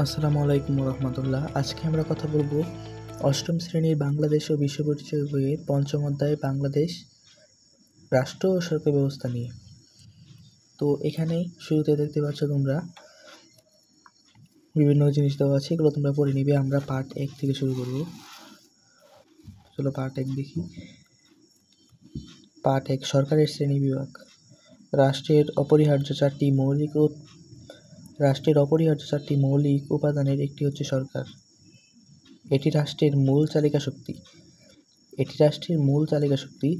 আসসালামু আলাইকুম রহমতুল্লাহ। আজকে আমরা কথা বলবো অষ্টম শ্রেণীর বাংলাদেশ ও বিশ্ব পরিচয় বইয়ের পঞ্চম অধ্যায় বাংলাদেশ রাষ্ট্র ও সরকার ব্যবস্থা নিয়ে। তো এখানে শুরুতে দেখতে পাচ্ছ তোমরা বিভিন্ন জিনিস দেওয়া আছে, এগুলো তোমরা পড়ে নিবে। আমরা পার্ট 1 থেকে শুরু করব। চলো পার্ট 1 দেখি। পার্ট 1, সরকারের শ্রেণী বিভাগ। রাষ্ট্রের অপরিহার্য চারটি মৌলিক উপাদানের একটি হচ্ছে সরকার। এটি রাষ্ট্রের মূল চালিকা শক্তি।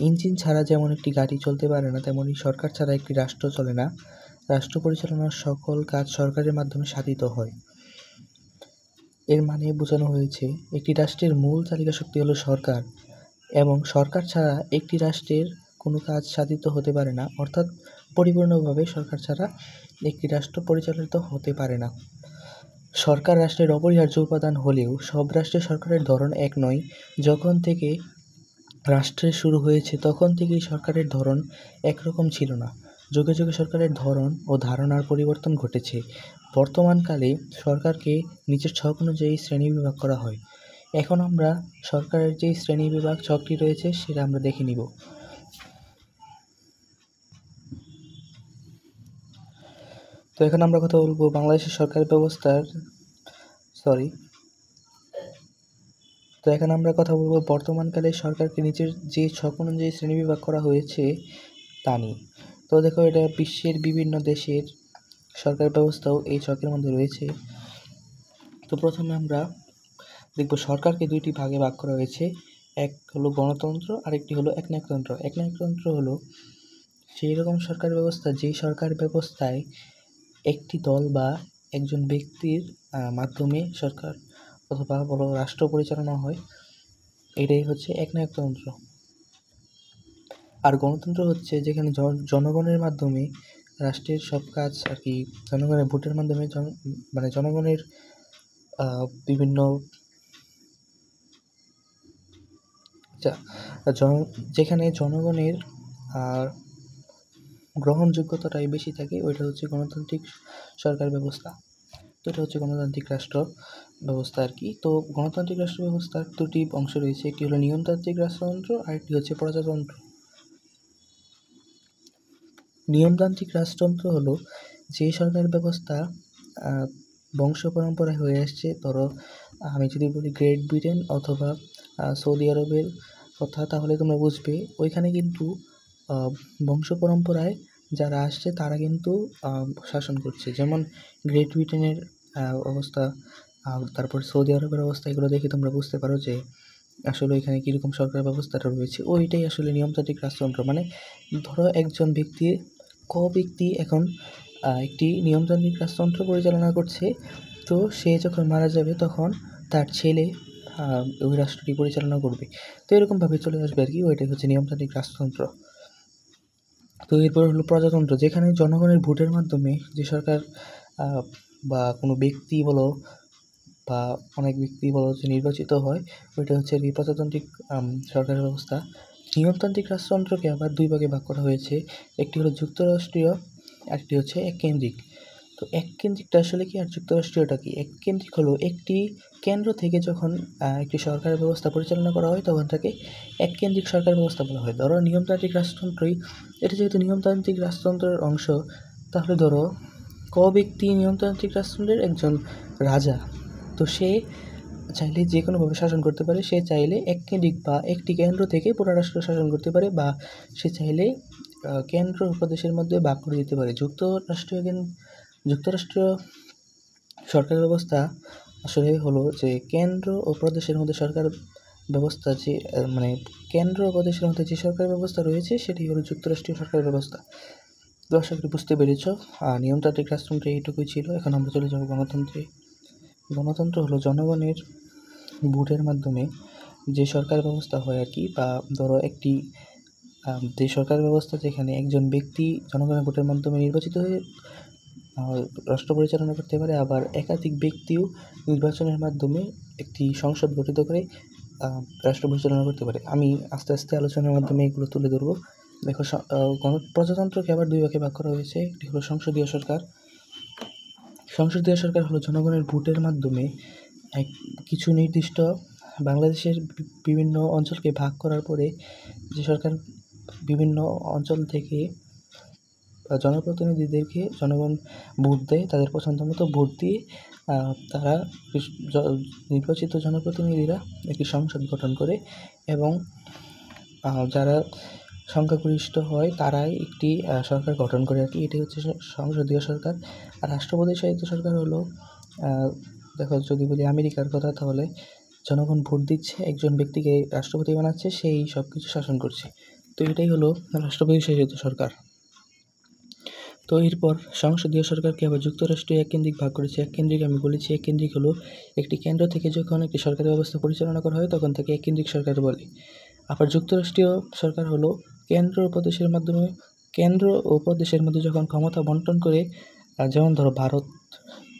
ইঞ্জিন ছাড়া যেমন একটি গাড়ি চলতে পারে না, তেমনি সরকার ছাড়া একটি রাষ্ট্র চলে না। রাষ্ট্র পরিচালনার সকল কাজ সরকারের মাধ্যমে সাধিত হয়। এর মানে বোঝানো হয়েছে একটি রাষ্ট্রের মূল চালিকা শক্তি হলো সরকার, এবং সরকার ছাড়া একটি রাষ্ট্রের কোনো কাজ সাধিত হতে পারে না। অর্থাৎ পরিপূর্ণভাবে সরকার ছাড়া একটি রাষ্ট্র পরিচালিত হতে পারে না। সরকার রাষ্ট্রের অপরিহার্য উপাদান হলেও সব রাষ্ট্রে সরকারের ধরন এক নয়। যখন থেকে রাষ্ট্রের শুরু হয়েছে তখন থেকেই সরকারের ধরন একরকম ছিল না। যুগে যুগে সরকারের ধরন ও ধারণার পরিবর্তন ঘটেছে। বর্তমানকালে সরকারকে নিচের ছক অনুযায়ী শ্রেণীবিভাগ করা হয়। এখন আমরা সরকারের যে শ্রেণীবিভাগ ছকটি রয়েছে সেটা আমরা দেখে নিব। তো এখন আমরা কথা বলবো বাংলাদেশের সরকার ব্যবস্থার বর্তমানকালে সরকারকে নিচের যে ছক অনুযায়ী শ্রেণীবিভাগ করা হয়েছে তা নিয়ে। তো দেখো, এটা বিশ্বের বিভিন্ন দেশের সরকার ব্যবস্থাও এই ছকের মধ্যে রয়েছে। তো প্রথমে আমরা দেখব সরকারকে দুইটি ভাগে ভাগ করা হয়েছে। এক হলো গণতন্ত্র, আরেকটি হলো একনায়কতন্ত্র। একনায়কতন্ত্র হলো সেই রকম সরকার ব্যবস্থা যে সরকার ব্যবস্থায় একটি দল বা একজন ব্যক্তির মাধ্যমে সরকার অথবা রাষ্ট্র পরিচালনা হয়। এটাই হচ্ছে একনায়কতন্ত্র। আর গণতন্ত্র হচ্ছে যেখানে জনগণের মাধ্যমে রাষ্ট্রের সব কাজ আর কি জনগণের ভোটের মাধ্যমে জনগণের বিভিন্ন যেখানে জনগণের গ্রহণযোগ্যতাটাই বেশি থাকে, ওইটা হচ্ছে গণতান্ত্রিক সরকার ব্যবস্থা। তো এটা হচ্ছে গণতান্ত্রিক রাষ্ট্র ব্যবস্থা আর কি। তো গণতান্ত্রিক রাষ্ট্র ব্যবস্থার দুটি অংশ রয়েছে, একটি হলো নিয়মতান্ত্রিক রাষ্ট্রতন্ত্র, আরেকটি হচ্ছে প্রজাতন্ত্র। নিয়মতান্ত্রিক রাষ্ট্রতন্ত্র হলো যে সরকার ব্যবস্থা বংশ পরম্পরায় হয়ে আসছে। ধরো আমি যদি বলি গ্রেট ব্রিটেন অথবা সৌদি আরবের কথা, তাহলে তোমরা বুঝবে ওইখানে কিন্তু বংশ পরম্পরায় যারা আসছে তারা কিন্তু শাসন করছে। যেমন গ্রেট ব্রিটেনের অবস্থা, তারপর সৌদি আরবের অবস্থা, এগুলো দেখে তোমরা বুঝতে পারো যে আসলে এখানে কীরকম সরকার ব্যবস্থাটা রয়েছে। ওইটাই আসলে নিয়মতান্ত্রিক রাষ্ট্রতন্ত্র। মানে ধরো একজন ব্যক্তি এখন একটি নিয়মতান্ত্রিক রাষ্ট্রতন্ত্র পরিচালনা করছে। তো সে যখন মারা যাবে তখন তার ছেলে ওই রাষ্ট্রটি পরিচালনা করবে। তো এরকমভাবে চলে আসবে আর কি। ওইটাই হচ্ছে নিয়মতান্ত্রিক রাষ্ট্রতন্ত্র। তো এরপর হলো প্রজাতন্ত্র, যেখানে জনগণের ভোটের মাধ্যমে যে সরকার বা কোনো ব্যক্তি বলো বা অনেক ব্যক্তি বলো যে নির্বাচিত হয়, ওইটা হচ্ছে এই প্রজাতান্ত্রিক সরকার ব্যবস্থা। নিয়মতান্ত্রিক রাষ্ট্রতন্ত্রকে আবার দুই ভাগে ভাগ করা হয়েছে, একটি হলো যুক্তরাষ্ট্রীয়, আরেকটি হচ্ছে এককেন্দ্রিক। তো এককেন্দ্রিকটা আসলে কি আর যুক্তরাষ্ট্রীয়টা কি? এককেন্দ্রিক হলো একটি কেন্দ্র থেকে যখন একটি সরকার ব্যবস্থা পরিচালনা করা হয় তখন তাকে এককেন্দ্রিক সরকার ব্যবস্থা বলা হয়। ধরো নিয়মতান্ত্রিক রাষ্ট্রতন্ত্রই, এটা যেহেতু নিয়মতান্ত্রিক রাষ্ট্রতন্ত্রের অংশ, তাহলে ধরো ব্যক্তি নিয়মতান্ত্রিক রাষ্ট্রতন্ত্রের একজন রাজা। তো সে চাইলে যে কোনোভাবে শাসন করতে পারে। সে চাইলে এককেন্দ্রিক বা একটি কেন্দ্র থেকে পুরো রাষ্ট্র শাসন করতে পারে, বা সে চাইলে কেন্দ্র ও প্রদেশের মধ্যে ভাগ করে দিতে পারে। যুক্তরাষ্ট্রীয় সরকার ব্যবস্থা আসলে হলো যে কেন্দ্র ও প্রদেশের মধ্যে সরকার ব্যবস্থা, যে কেন্দ্র ও প্রদেশের মধ্যে যে সরকার ব্যবস্থা রয়েছে সেটি হলো যুক্তরাষ্ট্রীয় সরকার ব্যবস্থা। তো আশা করি বুঝতে পেরেছ। নিয়মতান্ত্রিক রাষ্ট্রতন্ত্রে এইটুকুই ছিল। এখন আমরা চলে যাবো গণতন্ত্রে। গণতন্ত্র হলো জনগণের ভোটের মাধ্যমে যে সরকার ব্যবস্থা হয় আর কি। বা ধরো একটি যে সরকার ব্যবস্থা যেখানে একজন ব্যক্তি জনগণের ভোটের মাধ্যমে নির্বাচিত হয়ে রাষ্ট্র পরিচালনা করতে পারে, আবার একাধিক ব্যক্তিও নির্বাচনের মাধ্যমে একটি সংসদ গঠিত করে রাষ্ট্র পরিচালনা করতে পারে। আমি আস্তে আস্তে আলোচনার মাধ্যমে এগুলো তুলে ধরবো। দেখো, প্রজাতন্ত্রকে আবার দুই ভাগে ভাগ করা হয়েছে। একটি হলো সংসদীয় সরকার। সংসদীয় সরকার হলো জনগণের ভোটের মাধ্যমে কিছু নির্দিষ্ট বাংলাদেশের বিভিন্ন অঞ্চলকে ভাগ করার পরে যে সরকার বিভিন্ন অঞ্চল থেকে জনপ্রতিনিধিদেরকে জনগণ ভোট দেয়, তাদের পছন্দ মতো ভোট দিয়ে তারা নির্বাচিত জনপ্রতিনিধিরা একটি সংসদ গঠন করে এবং যারা সংখ্যাগরিষ্ঠ হয় তারাই একটি সরকার গঠন করে আর কি। এটাই হচ্ছে সংসদীয় সরকার। আর রাষ্ট্রপতি শাসিত সরকার হলো, দেখো যদি বলি আমেরিকার কথা, তাহলে জনগণ ভোট দিচ্ছে, একজন ব্যক্তিকে রাষ্ট্রপতি বানাচ্ছে, সেই সব কিছু শাসন করছে। তো এটাই হলো রাষ্ট্রপতি শাসিত সরকার। তো এরপর সংসদীয় সরকারকে আবার যুক্তরাষ্ট্রীয় এককেন্দ্রিক ভাগ করেছে। এককেন্দ্রিক আমি বলেছি, এককেন্দ্রিক হলো একটি কেন্দ্র থেকে যখন একটি সরকারি ব্যবস্থা পরিচালনা করা হয় তখন তাকে এককেন্দ্রিক সরকার বলে। আবার যুক্তরাষ্ট্রীয় সরকার হলো কেন্দ্র ও প্রদেশের মধ্যে যখন ক্ষমতা বন্টন করে, যেমন ধরো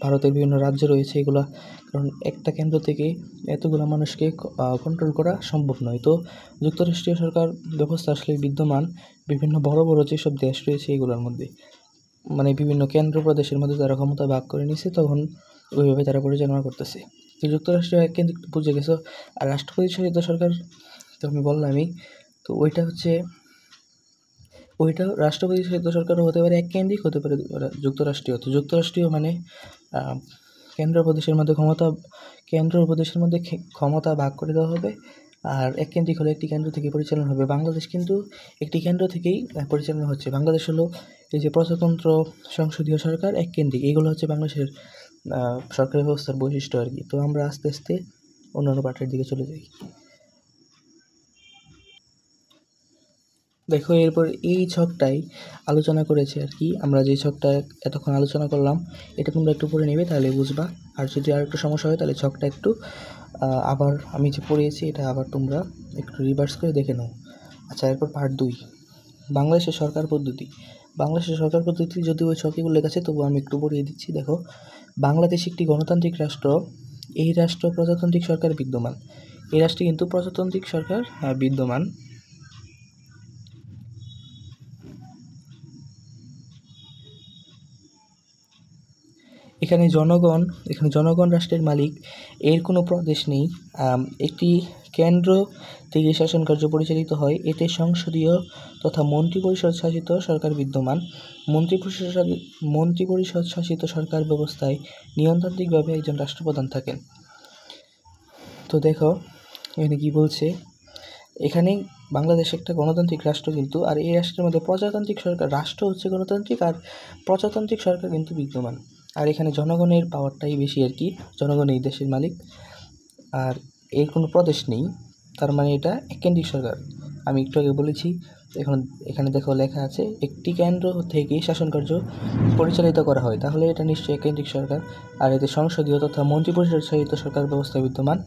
ভারতের বিভিন্ন রাজ্য রয়েছে, এগুলা কারণ একটা কেন্দ্র থেকে এতগুলো মানুষকে কন্ট্রোল করা সম্ভব নয়। তো যুক্তরাষ্ট্রীয় সরকার ব্যবস্থা আসলে বিদ্যমান বিভিন্ন বড় বড় যেসব দেশ রয়েছে এগুলোর মধ্যে, মানে বিভিন্ন কেন্দ্র প্রদেশের মধ্যে তারা ক্ষমতা ভাগ করে নিছে, তখন ওইভাবে তারা পরিচালনা করতেছে। তো যুক্তরাষ্ট্রীয় এককেন্দ্রিক বুঝে গেছো। আর রাষ্ট্রপতি শাসিত সরকার তো আমি বললামই, তো ওইটা রাষ্ট্রপতি শাসিত সরকারও হতে পারে এককেন্দ্রিক, হতে পারে যুক্তরাষ্ট্রীয়। তো যুক্তরাষ্ট্রীয় মানে কেন্দ্র প্রদেশের মধ্যে ক্ষমতা ভাগ করে দেওয়া হবে, আর এককেন্দ্রিক হলে একটি কেন্দ্র থেকে পরিচালনা হবে। বাংলাদেশ কিন্তু একটি কেন্দ্র থেকেই পরিচালনা হচ্ছে। বাংলাদেশ হলো এই যে প্রজাতন্ত্র সংসদীয় সরকার এককেন্দ্রিক, এগুলো হচ্ছে বাংলাদেশের সরকারি ব্যবস্থার বৈশিষ্ট্য আর কি। তো আমরা আস্তে আস্তে অন্যান্য পার্টের দিকে চলে যাই। দেখো এরপর এই ছকটাই আলোচনা করেছে আর কি। আমরা যে ছকটা এতক্ষণ আলোচনা করলাম এটা তোমরা একটু পড়ে নেবে, তাহলে বুঝবা। আর যদি আর একটু সমস্যা হয় তাহলে ছকটা একটু আবার আমি যে পড়িয়েছি এটা আবার তোমরা একটু রিভার্স করে দেখে নাও। আচ্ছা, এরপর পার্ট 2, বাংলাদেশের সরকার পদ্ধতি। বাংলাদেশের সরকার পদ্ধতি যদি ওই ছকে উল্লেখ আছে, তবু আমি একটু পড়িয়ে দিচ্ছি। দেখো, বাংলাদেশ একটি গণতান্ত্রিক রাষ্ট্র। এই রাষ্ট্র প্রজাতান্ত্রিক সরকার বিদ্যমান। এই রাষ্ট্রে কিন্তু প্রজাতান্ত্রিক সরকার বিদ্যমান। এখানে জনগণ রাষ্ট্রের মালিক, এর কোনো প্রদেশ নেই। একটি কেন্দ্র থেকে শাসন কার্য পরিচালিত হয়। এতে সংসদীয় তথা মন্ত্রিপরিষদ শাসিত সরকার বিদ্যমান। মন্ত্রিপরিষদ শাসিত সরকার ব্যবস্থায় নিয়মতান্ত্রিকভাবে একজন রাষ্ট্রপ্রধান থাকেন। তো দেখো এখানে কি বলছে, এখানে বাংলাদেশ একটা গণতান্ত্রিক রাষ্ট্র কিন্তু, আর এই রাষ্ট্রের মধ্যে প্রজাতান্ত্রিক সরকার, রাষ্ট্র হচ্ছে গণতান্ত্রিক আর প্রজাতান্ত্রিক সরকার কিন্তু বিদ্যমান। আর এখানে জনগণের পাওয়ারটাই বেশি আর কি, জনগণ এই দেশের মালিক, আর এর কোনো প্রদেশ নেই। তার মানে এটা এককেন্দ্রিক সরকার। আমি একটু আগে বলেছি, এখানে দেখো লেখা আছে একটি কেন্দ্র থেকে শাসন কার্য পরিচালিত করা হয়, তাহলে এটা নিশ্চয়ই এককেন্দ্রিক সরকার। আর এতে সংসদীয় তথা মন্ত্রিপরিষদ শাসিত সরকার ব্যবস্থা বিদ্যমান।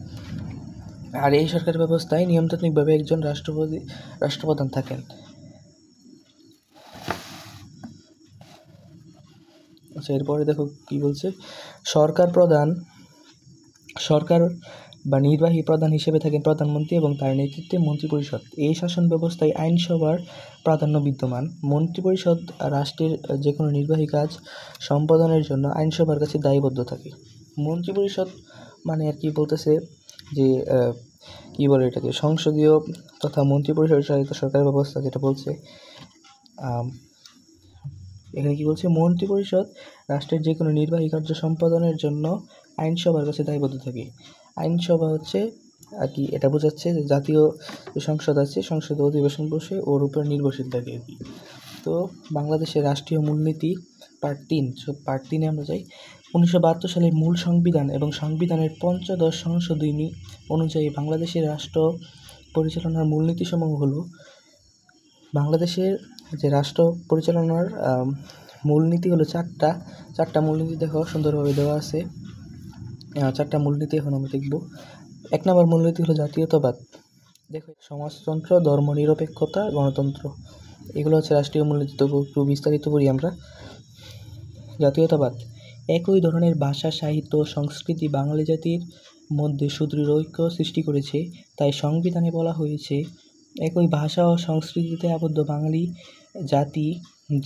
আর এই সরকার ব্যবস্থায় নিয়মতান্ত্রিকভাবে একজন রাষ্ট্রপ্রধান থাকেন। আচ্ছা, এরপরে দেখো কি বলছে, সরকার বা নির্বাহী প্রধান হিসেবে থাকেন প্রধানমন্ত্রী এবং তার নেতৃত্বে মন্ত্রিপরিষদ। এই শাসন ব্যবস্থায় আইনসভার প্রাধান্য বিদ্যমান। মন্ত্রিপরিষদ রাষ্ট্রের যে কোনো নির্বাহী কাজ সম্পাদনের জন্য আইনসভার কাছে দায়বদ্ধ থাকে। মন্ত্রিপরিষদ মানে আর কি বলতেছে যে কি বলে এটাকে, সংসদীয় তথা মন্ত্রিপরিষদ শাসিত সরকার ব্যবস্থা যেটা বলছে, এখানে কি বলছে, মন্ত্রিপরিষদ রাষ্ট্রের যে কোনো নির্বাহী কার্য সম্পাদনের জন্য আইনসভার কাছে দায়বদ্ধ থাকে। আইনসভা হচ্ছে আর কি, এটা বোঝাচ্ছে যে জাতীয় যে সংসদ আছে, সংসদে অধিবেশন বসে ওর উপর নির্ভরশীল থাকে আর কি। তো বাংলাদেশের রাষ্ট্রীয় মূলনীতি পার্ট 3, পার্ট 3-এ আমরা যাই। 1972 সালের মূল সংবিধান এবং সংবিধানের পঞ্চদশ সংশোধনী অনুযায়ী বাংলাদেশের রাষ্ট্র পরিচালনার মূলনীতিসমূহ হলো, বাংলাদেশের যে রাষ্ট্র পরিচালনার মূলনীতি হলো চারটা মূলনীতি। দেখো সুন্দরভাবে দেওয়া আছে 4টা মূলনীতি। এখন আমরা দেখব। 1 নম্বর মূলনীতি হলো জাতীয়তাবাদ। দেখো, সমাজতন্ত্র, ধর্মনিরপেক্ষতা, গণতন্ত্র, এগুলো হচ্ছে রাষ্ট্রীয় মূলনীতি। তবু একটু বিস্তারিত করি আমরা। জাতীয়তাবাদ, একই ধরনের ভাষা, সাহিত্য, সংস্কৃতি বাঙালি জাতির মধ্যে সুদৃঢ় ঐক্য সৃষ্টি করেছে। তাই সংবিধানে বলা হয়েছে, একই ভাষা ও সংস্কৃতিতে আবদ্ধ বাঙালি জাতি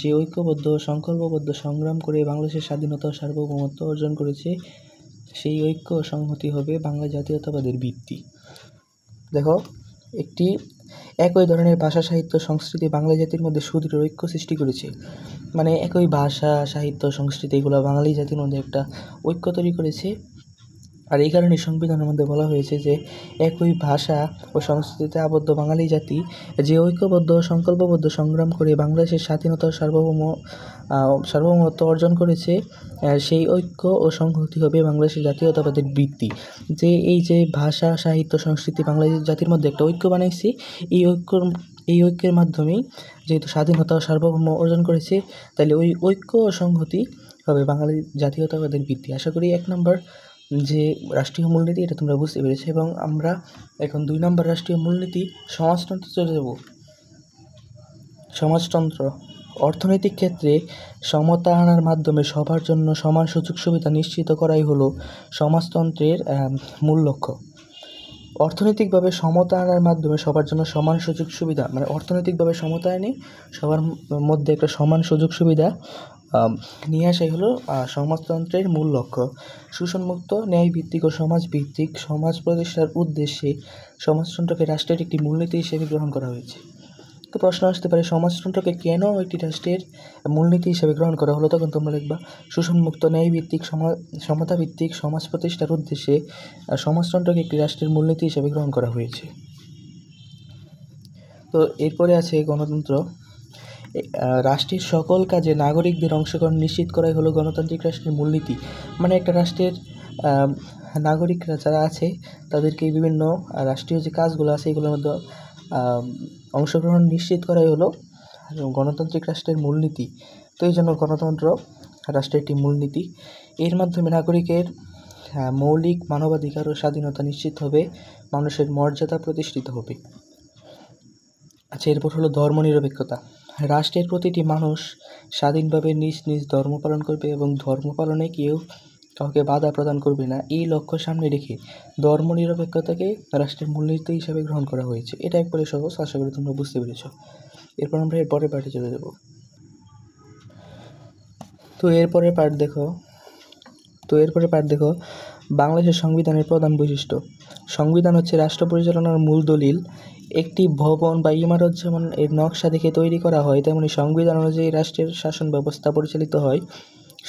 যে ঐক্যবদ্ধ ও সংকল্পবদ্ধ সংগ্রাম করে বাংলাদেশের স্বাধীনতা ও সার্বভৌমত্ব অর্জন করেছে, সেই ঐক্য ও সংহতি হবে বাংলা জাতীয়তাবাদের ভিত্তি। দেখো, একই ধরনের ভাষা, সাহিত্য, সংস্কৃতি বাঙালি জাতির মধ্যে সুদৃঢ় ঐক্য সৃষ্টি করেছে। মানে একই ভাষা, সাহিত্য, সংস্কৃতি এগুলো বাঙালি জাতির মধ্যে একটা ঐক্য তৈরি করেছে। আর এই কারণে সংবিধানের মধ্যে বলা হয়েছে যে একই ভাষা ও সংস্কৃতিতে আবদ্ধ বাঙালি জাতি যে ঐক্যবদ্ধ ও সংকল্পবদ্ধ সংগ্রাম করে বাংলাদেশের স্বাধীনতা ও সার্বভৌমত্ব অর্জন করেছে, সেই ঐক্য ও সংহতি হবে বাংলাদেশের জাতীয়তাবাদের ভিত্তি। এই যে ভাষা, সাহিত্য, সংস্কৃতি বাঙালি জাতির মধ্যে একটা ঐক্য বানাইছি, এই ঐক্যের মাধ্যমেই যেহেতু স্বাধীনতা ও সার্বভৌম অর্জন করেছে, তাহলে ওই ঐক্য ও সংহতি হবে বাঙালি জাতীয়তাবাদের ভিত্তি। আশা করি 1 নম্বর যে রাষ্ট্রীয় মূলনীতি এটা তোমরা বুঝতে পেরেছো, এবং আমরা এখন 2 নম্বর রাষ্ট্রীয় মূলনীতি সমাজতন্ত্রে চলে যাব। সমাজতন্ত্র অর্থনৈতিক ক্ষেত্রে সমতা আনার মাধ্যমে সবার জন্য সমান সুযোগ সুবিধা নিশ্চিত করাই হলো সমাজতন্ত্রের মূল লক্ষ্য। অর্থনৈতিকভাবে সমতা আনার মাধ্যমে সবার জন্য সমান সুযোগ সুবিধা, মানে অর্থনৈতিকভাবে সমতা এনে সবার মধ্যে একটা সমান সুযোগ সুবিধা নিয়ে আসাই হলো সমাজতন্ত্রের মূল লক্ষ্য। শোষণমুক্ত, ন্যায়ভিত্তিক ও সমাজভিত্তিক সমাজ প্রতিষ্ঠার উদ্দেশ্যে সমাজতন্ত্রকে রাষ্ট্রের একটি মূলনীতি হিসেবে গ্রহণ করা হয়েছে। তো প্রশ্ন আসতে পারে, সমাজতন্ত্রকে কেন একটি রাষ্ট্রের মূলনীতি হিসেবে গ্রহণ করা হলো? তখন তোমরা লিখবা, শোষণমুক্ত, ন্যায়ভিত্তিক সমতাভিত্তিক সমাজ প্রতিষ্ঠার উদ্দেশ্যে সমাজতন্ত্রকে একটি রাষ্ট্রের মূলনীতি হিসেবে গ্রহণ করা হয়েছে। তো এরপরে আছে গণতন্ত্র। রাষ্ট্রের সকল কাজে নাগরিকদের অংশগ্রহণ নিশ্চিত করাই হলো গণতান্ত্রিক রাষ্ট্রের মূলনীতি। মানে একটা রাষ্ট্রের নাগরিকরা যারা আছে তাদেরকে বিভিন্ন রাষ্ট্রীয় যে কাজগুলো আছে এগুলোর মধ্যে অংশগ্রহণ নিশ্চিত করাই হলো গণতান্ত্রিক রাষ্ট্রের মূলনীতি। তো এই জন্য গণতন্ত্র রাষ্ট্রের একটি মূলনীতি। এর মাধ্যমে নাগরিকের মৌলিক মানবাধিকার ও স্বাধীনতা নিশ্চিত হবে, মানুষের মর্যাদা প্রতিষ্ঠিত হবে। আচ্ছা, এরপর হলো ধর্মনিরপেক্ষতা। রাষ্ট্রের প্রতিটি মানুষ স্বাধীনভাবে নিজ নিজ ধর্ম পালন করবে এবং ধর্ম পালনে কেউ কাউকে বাধা প্রদান করবে না। এই লক্ষ্য সামনে রেখে ধর্মনিরপেক্ষতাকে রাষ্ট্রের মূলনীতি হিসাবে গ্রহণ করা হয়েছে। এটা একবারে সহজ, আশা করি তোমরা বুঝতে পেরেছ। এরপর আমরা এর পরের পার্টে চলে যাব। তো এরপরের পার্ট দেখো, বাংলাদেশের সংবিধানের প্রধান বৈশিষ্ট্য। সংবিধান হচ্ছে রাষ্ট্র পরিচালনার মূল দলিল। একটি ভবন বা ইমারত যেমন এর নকশা দেখে তৈরি করা হয়, তেমনি সংবিধান অনুযায়ী রাষ্ট্রের শাসন ব্যবস্থা পরিচালিত হয়।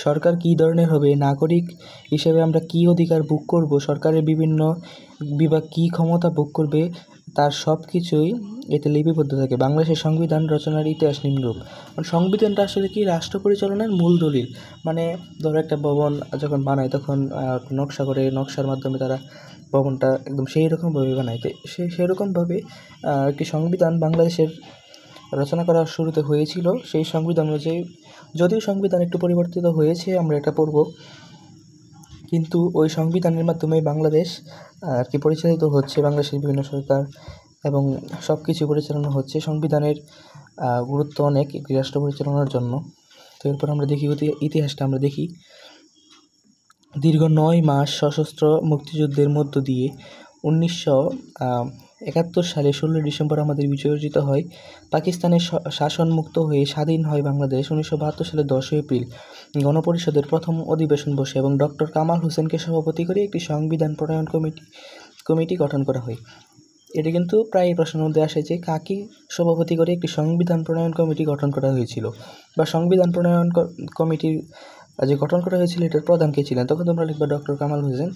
সরকার কী ধরনের হবে, নাগরিক হিসেবে আমরা কী অধিকার ভোগ করব, সরকারের বিভিন্ন বিভাগ কী ক্ষমতা ভোগ করবে, তার সব কিছুই এতে লিপিবদ্ধ থাকে। বাংলাদেশের সংবিধান রচনার ইতিহাস নিম্নরূপ। মানে সংবিধানটা আসলে কি, রাষ্ট্র পরিচালনার মূল দলিল। মানে ধরো একটা ভবন যখন বানায় তখন নকশা করে, নকশার মাধ্যমে তারা ভবনটা একদম সেই রকমভাবে বানায়। তো সেরকমভাবে একটি সংবিধান বাংলাদেশের রচনা করা শুরুতে হয়েছিল। সেই সংবিধান অনুযায়ী, যদিও সংবিধান একটু পরিবর্তিত হয়েছে, আমরা এটা পড়ব, কিন্তু ওই সংবিধানের মাধ্যমে বাংলাদেশ আর কি পরিচালিত হচ্ছে। বাংলাদেশের বিভিন্ন সরকার এবং সব কিছু পরিচালনা হচ্ছে। সংবিধানের গুরুত্ব অনেক একটি রাষ্ট্র পরিচালনার জন্য। তো এরপর আমরা দেখি ইতিহাসটা আমরা দেখি। দীর্ঘ 9 মাস সশস্ত্র মুক্তিযুদ্ধের মধ্য দিয়ে 1971 সালে 16 ডিসেম্বর আমাদের বিজয় অর্জিত হয়। পাকিস্তানের শাসনমুক্ত হয়ে স্বাধীন হয় বাংলাদেশ। 1972 সালের 10 এপ্রিল গণপরিষদের প্রথম অধিবেশন বসে এবং ডক্টর কামাল হোসেনকে সভাপতি করে একটি সংবিধান প্রণয়ন কমিটি গঠন করা হয়। এটা কিন্তু প্রায় প্রশ্নের মধ্যে আসে যে কাকে সভাপতি করে একটি সংবিধান প্রণয়ন কমিটি গঠন করা হয়েছিল, বা সংবিধান প্রণয়ন কমিটির যে গঠন করা হয়েছিল এটার প্রধান কে ছিলেন? তখন তোমরা লিখবা ডক্টর কামাল হোসেন।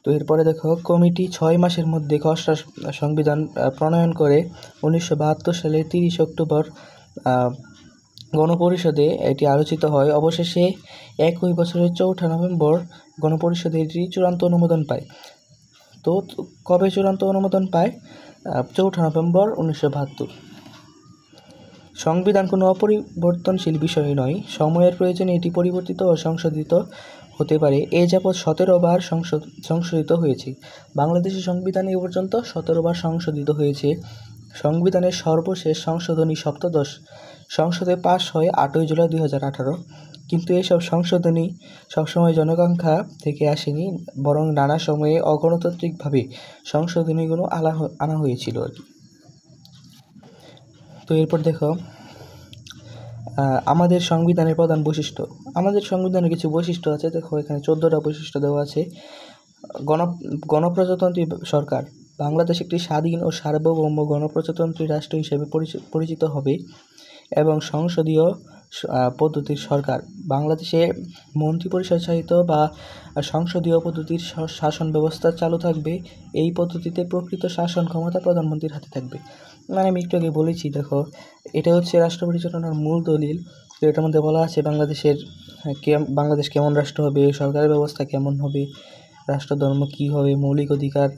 তো এরপরে দেখো, কমিটি 6 মাসের মধ্যে খসড়া সংবিধান প্রণয়ন করে 1972 সালের 30 অক্টোবর গণপরিষদে এটি আলোচিত হয়। অবশেষে একই বছরের 4 নভেম্বর গণপরিষদে এটি চূড়ান্ত অনুমোদন পায়। তো কবে চূড়ান্ত অনুমোদন পায়? 4 নভেম্বর 1972। সংবিধান কোনো অপরিবর্তনশীল বিষয় নয়, সময়ের প্রয়োজনে এটি পরিবর্তিত ও সংশোধিত হতে পারে। এ যাবৎ 17 বার সংশোধিত হয়েছে। বাংলাদেশের সংবিধান এ পর্যন্ত 17 বার সংশোধিত হয়েছে। সংবিধানের সর্বশেষ সংশোধনী সপ্তদশ সংসদে পাশ হয় 8 জুলাই 2018। কিন্তু এসব সংশোধনী সবসময় জনআকাঙ্ক্ষা থেকে আসেনি, বরং নানা সময়ে অগণতান্ত্রিকভাবে সংশোধনীগুলো আনা হয়েছিল আর কি। তো এরপর দেখো, আমাদের সংবিধানের প্রধান বৈশিষ্ট্য। আমাদের সংবিধানের কিছু বৈশিষ্ট্য আছে, দেখো এখানে 14টা বৈশিষ্ট্য দেওয়া আছে। গণ গণপ্রজাতন্ত্রী সরকার। বাংলাদেশ একটি স্বাধীন ও সার্বভৌম গণপ্রজাতন্ত্রী রাষ্ট্র হিসেবে পরিচিত হবে এবং সংসদীয় পদ্ধতির সরকার। বাংলাদেশে মন্ত্রিপরিষদ চালিত বা সংসদীয় পদ্ধতির শাসন ব্যবস্থা চালু থাকবে। এই পদ্ধতিতে প্রকৃত শাসন ক্ষমতা প্রধানমন্ত্রীর হাতে থাকবে। মানে আমি একটু আগে বলেছি, দেখো এটা হচ্ছে রাষ্ট্র পরিচালনার মূল দলিল। তো এটার মধ্যে বলা আছে বাংলাদেশ কেমন রাষ্ট্র হবে, সরকারের ব্যবস্থা কেমন হবে, রাষ্ট্রধর্ম কী হবে, মৌলিক অধিকার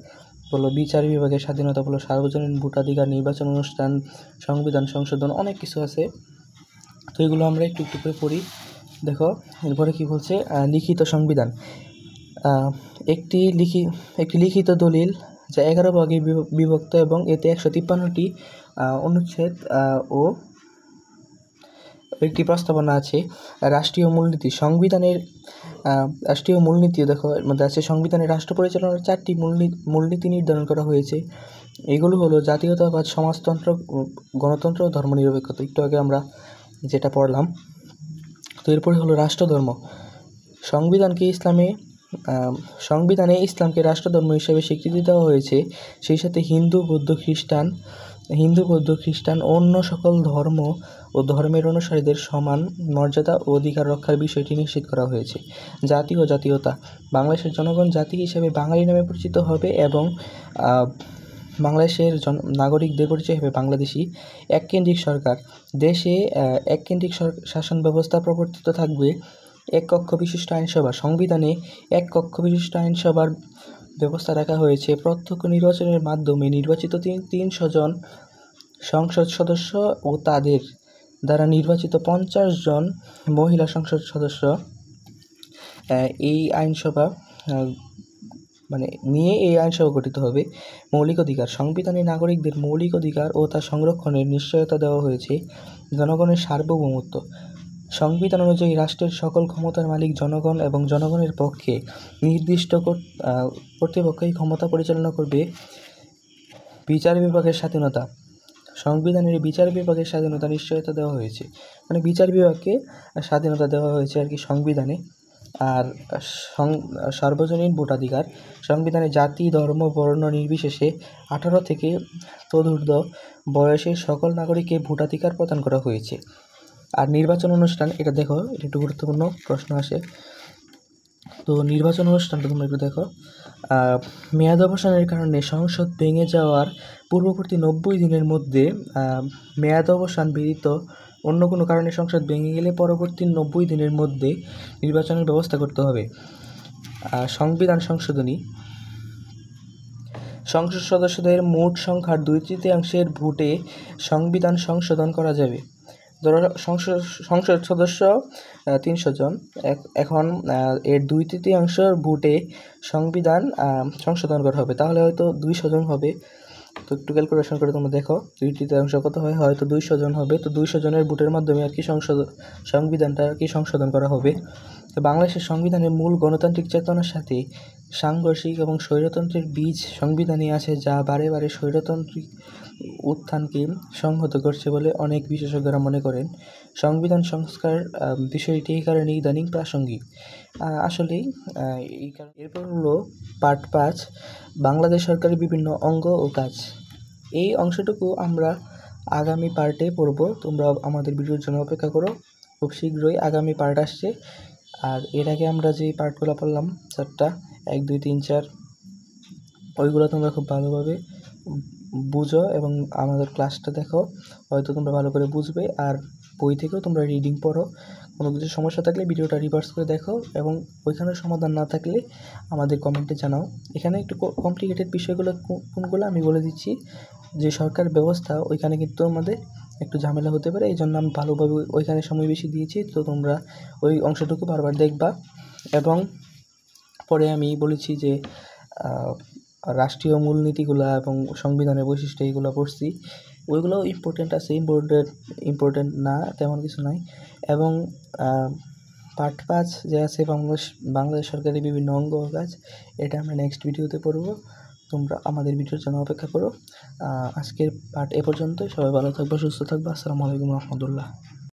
বলো, বিচার বিভাগের স্বাধীনতা বলো, সার্বজনীন ভোটাধিকার, নির্বাচন অনুষ্ঠান, সংবিধান সংশোধন, অনেক কিছু আছে। তো এগুলো আমরা একটু একটু করে পড়ি। দেখো এরপরে কি বলছে, লিখিত সংবিধান। একটি লিখিত দলিল যা 11 ভাগে বিভক্ত এবং এতে 153টি অনুচ্ছেদ ও একটি প্রস্তাবনা আছে। রাষ্ট্রীয় মূলনীতি। রাষ্ট্রীয় মূলনীতিও দেখো এর মধ্যে আছে। সংবিধানের রাষ্ট্র পরিচালনার 4টি মূলনীতি নির্ধারণ করা হয়েছে। এগুলো হলো জাতীয়তাবাদ, সমাজতন্ত্র, গণতন্ত্র ও ধর্মনিরপেক্ষতা। একটু আগে আমরা যেটা পড়লাম। তো এরপরে হলো রাষ্ট্রধর্ম। সংবিধানে ইসলামকে রাষ্ট্রধর্ম হিসেবে স্বীকৃতি দেওয়া হয়েছে। সেই সাথে হিন্দু বৌদ্ধ খ্রিস্টান অন্য সকল ধর্ম ও ধর্মের অনুসারীদের সমান মর্যাদা ও অধিকার রক্ষার বিষয়টি নিশ্চিত করা হয়েছে। জাতি ও জাতীয়তা। বাংলাদেশের জনগণ জাতি হিসেবে বাঙালি নামে পরিচিত হবে এবং বাংলাদেশের নাগরিকদের পরিচয় হবে বাংলাদেশি। এককেন্দ্রিক সরকার। দেশে এককেন্দ্রিক শাসন ব্যবস্থা প্রবর্তিত থাকবে। এক কক্ষ বিশিষ্ট আইনসভা। সংবিধানে এক কক্ষ বিশিষ্ট আইনসভার ব্যবস্থা রাখা হয়েছে। প্রত্যক্ষ নির্বাচনের মাধ্যমে নির্বাচিত 300 জন সংসদ সদস্য ও তাদের দ্বারা নির্বাচিত 50 জন মহিলা সংসদ সদস্য এই আইনসভা গঠিত হবে। মৌলিক অধিকার। সংবিধানে নাগরিকদের মৌলিক অধিকার ও তা সংরক্ষণের নিশ্চয়তা দেওয়া হয়েছে। জনগণের সার্বভৌমত্ব। সংবিধান অনুযায়ী রাষ্ট্রের সকল ক্ষমতার মালিক জনগণ এবং জনগণের পক্ষে নির্দিষ্ট কর্তৃপক্ষই ক্ষমতা পরিচালনা করবে। বিচার বিভাগের স্বাধীনতা। সংবিধানের বিচার বিভাগের স্বাধীনতা নিশ্চয়তা দেওয়া হয়েছে, মানে বিচার বিভাগকে স্বাধীনতা দেওয়া হয়েছে আর কি সংবিধানে। আর সার্বজনীন ভোটাধিকার। সংবিধানে জাতি, ধর্ম, বর্ণ নির্বিশেষে 18 থেকে তদূর্ধ্ব বয়সের সকল নাগরিককে ভোটাধিকার প্রদান করা হয়েছে। আর নির্বাচন অনুষ্ঠান, এটা দেখো, এটা একটু গুরুত্বপূর্ণ প্রশ্ন আসে। তো নির্বাচন অনুষ্ঠানটা তোমরা একটু দেখো। মেয়াদ অবসানের কারণে সংসদ ভেঙে যাওয়ার পূর্ববর্তী 90 দিনের মধ্যে মেয়াদ অবসান ব্যতীত অন্য কোনো কারণে সংসদ ভেঙে গেলে পরবর্তী 90 দিনের মধ্যে নির্বাচনের ব্যবস্থা করতে হবে। সংবিধান সংশোধনী। সংসদ সদস্যদের মোট সংখ্যার 2/3 ভোটে সংবিধান সংশোধন করা যাবে। ধরো সংসদ সদস্য 300 জন, এখন এর 2/3 ভোটে সংবিধান সংশোধন করা হবে, তাহলে হয়তো 200 জন হবে। তো একটু ক্যালকুলেশন করে তোমরা দেখো 2/3 কত হয়, হয়তো 200 জন হবে। তো 200 জনের ভোটের মাধ্যমে আর কি সংবিধানটা আর কি সংশোধন করা হবে। তো বাংলাদেশের সংবিধানের মূল গণতান্ত্রিক চেতনার সাথে সাংঘর্ষিক এবং স্বৈরতন্ত্রের বীজ সংবিধানে আছে, যা বারে বারে স্বৈরতান্ত্রিক উত্থানকে সংহত করছে বলে অনেক বিশেষজ্ঞরা মনে করেন। সংবিধান সংস্কার বিষয়টি এই কারণে ইদানিং প্রাসঙ্গিক। আসলেই এই কারণে। এরপর হলো পার্ট 5, বাংলাদেশ সরকারের বিভিন্ন অঙ্গ ও কাজ। এই অংশটুকু আমরা আগামী পার্টে পড়ব। তোমরা আমাদের ভিডিওর জন্য অপেক্ষা করো, খুব শীঘ্রই আগামী পার্ট আসছে। আর এর আগে আমরা যে পার্টগুলো পড়লাম 4টা, 1, 2, 3, 4, ওইগুলো তোমরা খুব ভালোভাবে বুঝো এবং আমাদের ক্লাসটা দেখো, হয়তো তোমরা ভালো করে বুঝবে। আর বই থেকেও তোমরা রিডিং পড়ো। কোনো কিছু সমস্যা থাকলে ভিডিওটা রিভার্স করে দেখো এবং ওইখানে সমাধান না থাকলে আমাদের কমেন্টে জানাও। এখানে একটু কমপ্লিকেটেড বিষয়গুলো কোনগুলো আমি বলে দিচ্ছি। যে সরকার ব্যবস্থা, ওইখানে কিন্তু আমাদের একটু ঝামেলা হতে পারে, এই জন্য আমি ভালোভাবে ওইখানে সময় বেশি দিয়েছি। তো তোমরা ওই অংশটুকু বারবার দেখবা। এবং পরে আমি বলেছি যে রাষ্ট্রীয় মূলনীতিগুলো এবং সংবিধানের বৈশিষ্ট্য এইগুলো পড়ছি, ওইগুলো ইম্পর্টেন্ট আছে, ইম্পর্টেন্ট না তেমন কিছু নাই। এবং পার্ট 5 যে আছে বাংলাদেশ সরকারের বিভিন্ন অঙ্গ ও কাজ, এটা আমরা নেক্সট ভিডিওতে পড়ব। তোমরা আমাদের ভিডিওর জন্য অপেক্ষা করো। আজকের পার্ট এ পর্যন্তই। সবাই ভালো থাকবে, সুস্থ থাকবে। আসসালামু আলাইকুম রহমতুল্লাহ।